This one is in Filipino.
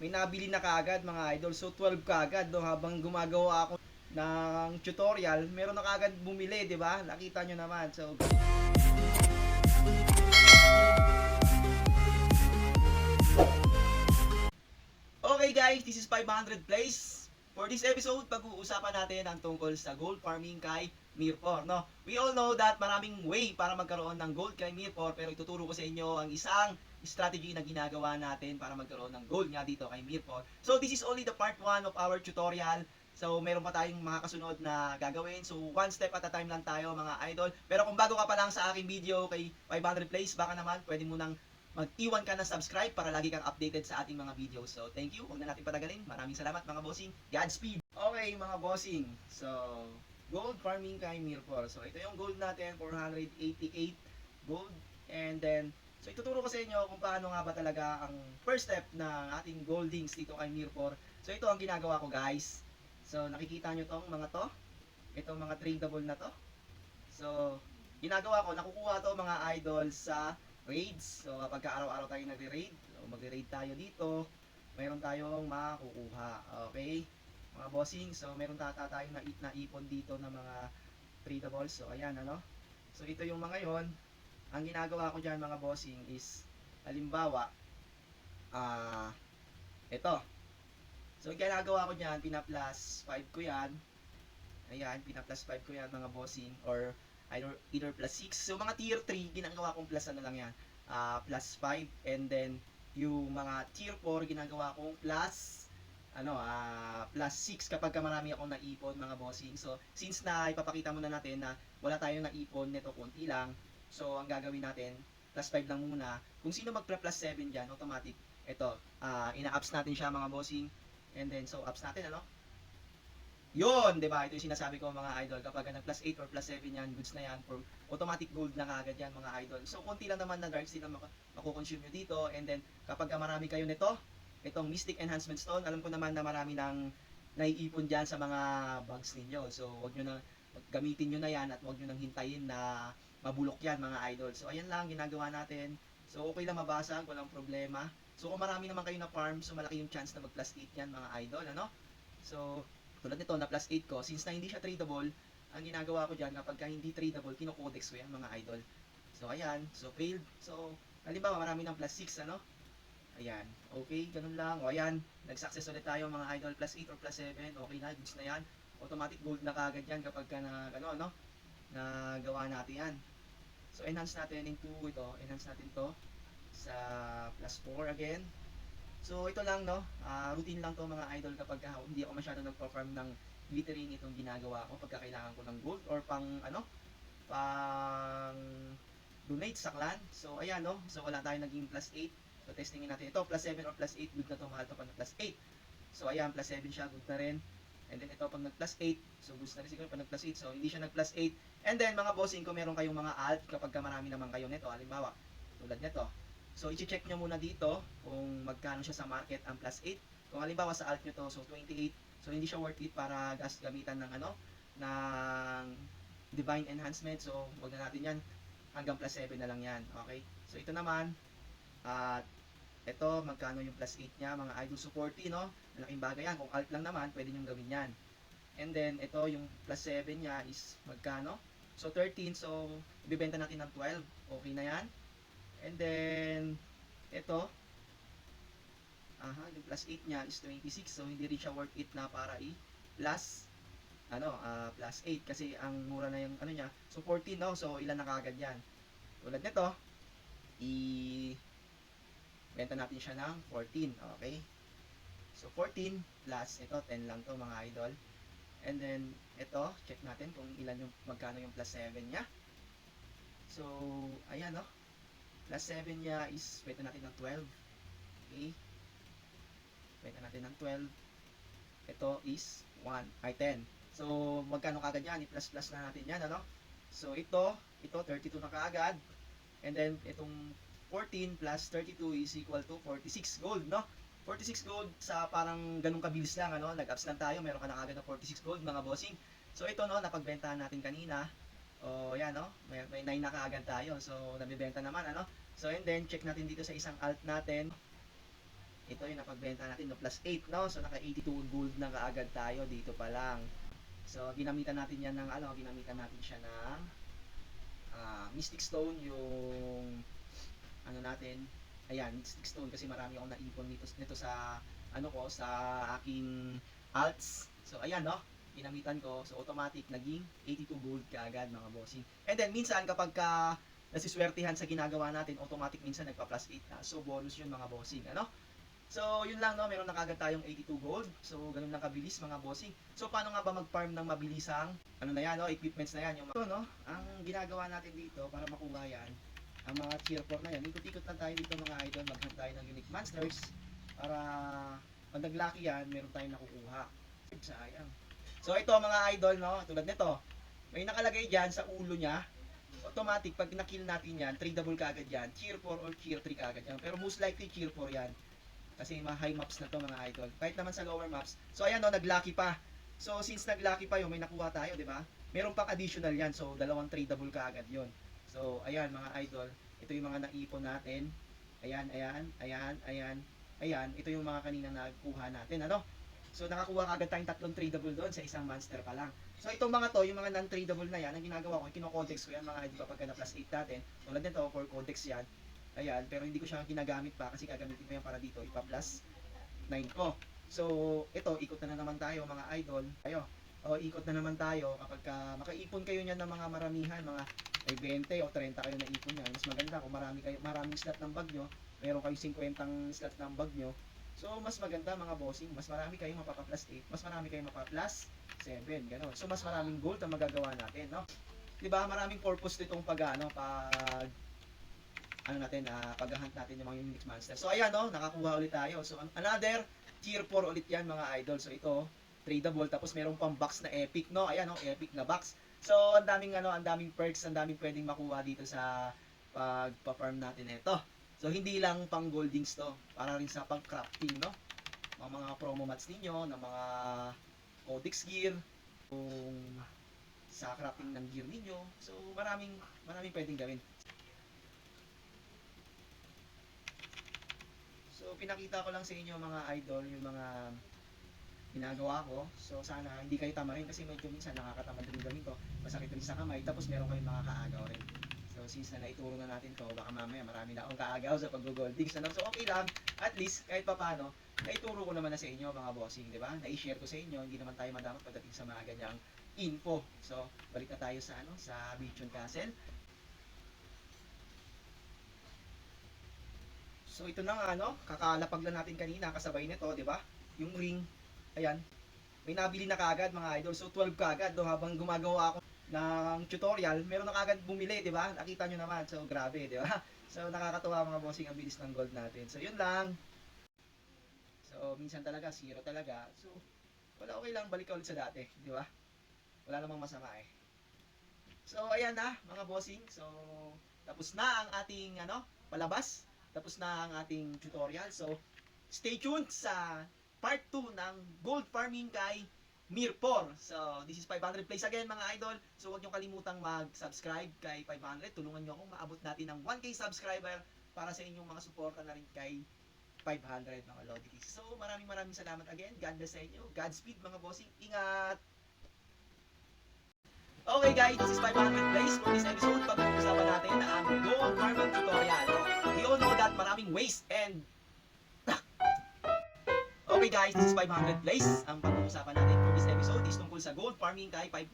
may nabili na kaagad mga idol. So 12 kaagad no, habang gumagawa ako ng tutorial, meron na kaagad bumili, 'di ba? Nakita nyo naman. So okay guys, this is 500 plays. For this episode, pag-uusapan natin ang tungkol sa gold farming kay Mirpor, no? We all know that maraming way para magkaroon ng gold kay Mirpor, pero ituturo ko sa inyo ang isang strategy na ginagawa natin para magkaroon ng gold nga dito kay Mirpor. So this is only the part 1 of our tutorial. So meron pa tayong mga kasunod na gagawin. So one step at a time lang tayo mga idol. Pero kung bago ka pa lang sa aking video kay 500 plays, baka naman pwede mo nang mag-iwan ka ng subscribe para lagi kang updated sa ating mga videos. So, thank you. Huwag na natin patagalin. Maraming salamat mga bossing. Godspeed! Okay mga bossing. So, gold farming kay Mirpor. So, ito yung gold natin, 488 gold. And then, so ituturo ko sa inyo kung paano nga ba talaga ang first step ng ating goldings dito kay Mirpor. So, ito ang ginagawa ko guys. So, nakikita nyo tong mga to. Itong mga tradable na to. So, ginagawa ko, nakukuha to mga idol sa raids. So kapag araw-araw tayo nagre-raid, so magre-raid tayo dito, mayroon tayong makukuha. Okay? Mga bossing, so meron tayong naipon dito ng mga tradables. So ayan ano. So ito yung mga yon. Ang ginagawa ko diyan mga bossing is halimbawa ito. So ginagawa ko diyan, pina-plus 5 ko yan. Ayan, pina-plus 5 ko yan mga bossing, or either plus 6. So mga tier 3, ginagawa kong plus ano lang yan, plus 5. And then yung mga tier 4, ginagawa kong plus plus 6 kapag marami akong naipon mga bossing. So since na ipapakita muna natin na wala tayong naipon nito, konti lang, so ang gagawin natin, plus 5 lang muna. Kung sino magpa-plus 7 dyan, automatic ito, ina-ups natin siya mga bossing. And then so ups natin ano. Yun, 'di ba? Ito yung sinasabi ko mga idol, kapag nag plus 8 or plus 7 yan, goods na yan, for automatic gold na kagad yan mga idol. So konti lang naman na dark steel na makukonsume nyo dito. And then kapag marami kayo nito, itong Mystic Enhancement Stone, alam ko naman na marami nang naiipon dyan sa mga bags ninyo. So wag nyo na, gamitin nyo na yan at wag nyo nang hintayin na mabulok yan mga idol. So ayan lang ginagawa natin. So okay lang mabasag, walang problema. So kung marami naman kayo na farm, so malaki yung chance na mag plus 8 yan mga idol, ano? So tulad nito na plus 8 ko, since na hindi siya tradable, ang ginagawa ko dyan, kapag hindi tradable, kino-codex ko yan mga idol. So ayan, so failed. So halimbawa marami ng plus 6 ano. Ayan, okay, ganun lang. O ayan, nag-success ulit tayo mga idol, plus 8 or plus 7, okay na, goods na yan. Automatic gold na kagad yan kapag ka na, ano, nagawa natin yan. So enhance natin into ito, enhance natin to sa plus 4 again. So ito lang no, routine lang to mga idol kapag hindi ako masyado nagpa-farm ng glittering, itong ginagawa ko pagka kailangan ko ng gold or pang pang donate sa clan. So ayan no, so wala tayong naging plus 8. So testingin natin ito, plus 7 or plus 8, good na to, mahal to pag plus 8. So ayan, plus 7 siya, good na rin. And then ito pag nag plus 8, so good na rin siguro pag nag plus 8, so hindi siya nag plus 8. And then mga bossing ko, meron kayong mga alt kapag marami naman kayo nito, halimbawa tulad nito. So, i-check nyo muna dito kung magkano siya sa market ang plus 8. Kung halimbawa sa alt nyo to, so 28. So, hindi siya worth it para gamitan ng ng divine enhancement. So, wag na natin yan. Hanggang plus 7 na lang yan. Okay? So, ito naman, ito, magkano yung plus 8 niya, mga idol. So, 40, no? Malaking bagay yan. Kung alt lang naman, pwede nyo gawin yan. And then, ito, yung plus 7 niya is magkano? So, 13. So, ibibenta natin ng 12. Okay na yan. And then, ito, yung plus 8 niya is 26. So, hindi rin siya worth it na para i-plus, plus 8. Kasi, ang mura na yung, niya. So, 14, no? So, ilan na kagad yan? Tulad nito, benta natin siya ng 14. Okay? So, 14 plus, ito, 10 lang to mga idol. And then, ito, check natin kung ilan yung, magkano yung plus 7 niya. So, ayan, no? Plus 7 niya is, benta natin ng 12. Okay? Benta natin ng 12. Ito is 10. So, magkano kagad yan? I-plus plus na natin yan, ano? So, ito 32 na kaagad. And then, itong 14 plus 32 is equal to 46 gold, no? 46 gold sa parang ganun kabilis lang, ano? Nag-ups lang tayo, meron ka na kagad ng 46 gold, mga bossing. So, ito, no, napagbentahan natin kanina. O, yan, no? May 9 na kaagad tayo. So, nabibenta naman, ano? So, and then, check natin dito sa isang alt natin. Ito yung napagbenta natin no, plus 8, no? So naka 82 gold na kaagad tayo dito pa lang. So ginamitan natin yan ng ano, ginamitan natin siya ng Mystic Stone, yung ano natin. Ayan, Mystic Stone kasi marami akong naipon nito sa ano ko, sa aking alts. So ayan, no? Ginamitan ko. So automatic naging 82 gold kaagad mga bossing. And then minsan kapag nasiswertihan sa ginagawa natin, automatic minsan nagpa plus 8 na. So bonus yun mga bossing, ano? So yun lang, no, meron na kagad tayong 82 gold. So ganun lang kabilis mga bossing. So paano nga ba mag-farm ng mabilisang ano na yan, no, equipments na yan, yung no, ang ginagawa natin dito para makuha yan, ang mga tier 4 na yan, ikot-ikot lang tayo dito mga idol, maghanap tayo ng unique monsters para pag nag-lucky yan, meron tayong nakukuha. Sayang. So ito mga idol, no, tulad nito, may nakalagay dyan sa ulo niya, automatic pag na-kill natin yan, tradable kagad yan, tier 4 or tier 3 kagad yan, pero most likely tier 4 yan. Kasi mga high maps na to mga idol. Kahit naman sa lower maps. So ayan, no, nag-lucky pa. So since nag-lucky pa yun, may nakuha tayo, di ba? Meron pang additional yan. So dalawang tradable kaagad yun. So ayan mga idol, ito yung mga naipon natin. Ayan, ayan, ayan, ayan, ayan. Ito yung mga kanina nakuha natin, ano? So nakakuha kaagad tayong tatlong tradable doon sa isang monster pa lang. So itong mga to, yung mga non-tradable na yan, ang ginagawa ko, kino-codex ko yan mga idol kapag na plus 8 natin. Tulad nito, for codex yan. Ayan, pero hindi ko siya ginagamit pa kasi gagamitin ko yan para dito, ipa-plus 9 ko. So, ito, ikot na naman tayo mga idol. Ayo, ikot na naman tayo kapag makaipon kayo niyan ng mga maramihan, mga may 20 o 30 kayo na ipon niyan. Mas maganda kung maraming slot ng bag nyo, meron kayo 50 slot ng bag nyo. So, mas maganda mga bossing, mas marami kayong mapapa-plus 8, mas marami kayong mapapa-plus 7, gano'n. So, mas maraming gold ang magagawa natin, no? Diba, maraming purpose nitong pag paghahunt natin yung mga unique monster. So ayan, no, nakakuha ulit tayo. So another tier 4 ulit yan mga idol. So ito, tradable, tapos merong pang box na epic, no. Ayan, no, epic na box. So ang daming perks, ang daming pwedeng makuha dito sa pagpa-farm natin ito. So hindi lang pang goldings to, para rin sa pang crafting, no. Mga promo mats ninyo, ng mga codex gear, kung sa crafting ng gear ninyo. So maraming pwedeng gawin. So, pinakita ko lang sa inyo mga idol, yung mga ginagawa ko. So, sana hindi kayo tamarin kasi medyo minsan nakakatamad rin gawin to. Masakit rin sa kamay, tapos meron kayong mga kaagaw rin. So, since na naituro na natin to, baka mamaya marami na akong kaagaw sa pag-goldings. So, okay lang. At least, kahit papano, naituro ko naman na sa inyo mga bossing, di ba? Na-share ko sa inyo, hindi naman tayo madamot pagdating sa mga ganyang info. So, balik na tayo sa Bichon Castle. So ito na nga, no, kakalapag lang natin kanina kasabay nito, 'di ba? Yung ring. Ayan. May nabili na kaagad mga idol. So 12 kaagad, no, habang gumagawa ako ng tutorial, meron na kaagad bumili, 'di ba? Nakita nyo naman. So grabe, 'di ba? So nakakatuwa mga bossing, ang bilis ng gold natin. So yun lang. So minsan talaga zero talaga. So wala, okay lang, balik ka ulit sa dati, 'di ba? Wala namang masama eh. So ayan na mga bossing. So tapos na ang ating palabas. Tapos na ang ating tutorial. So, stay tuned sa part 2 ng gold farming kay Mirpor. So, this is 500 plays again mga idol. So, huwag nyo kalimutang mag-subscribe kay 500. Tulungan nyo akong maabot natin ng 1K subscriber para sa inyong mga suporta na rin kay 500 mga Lodikis. So, maraming salamat again. God bless sa inyo. Godspeed mga bossing. Ingat! Okay guys, this is 500 plays. For this episode, pag-uusapan natin ang gold farming tutorial. We all know that maraming waste and okay guys, this is 500 plays. Ang pag-uusapan natin for this episode is tungkol sa gold farming kay 500.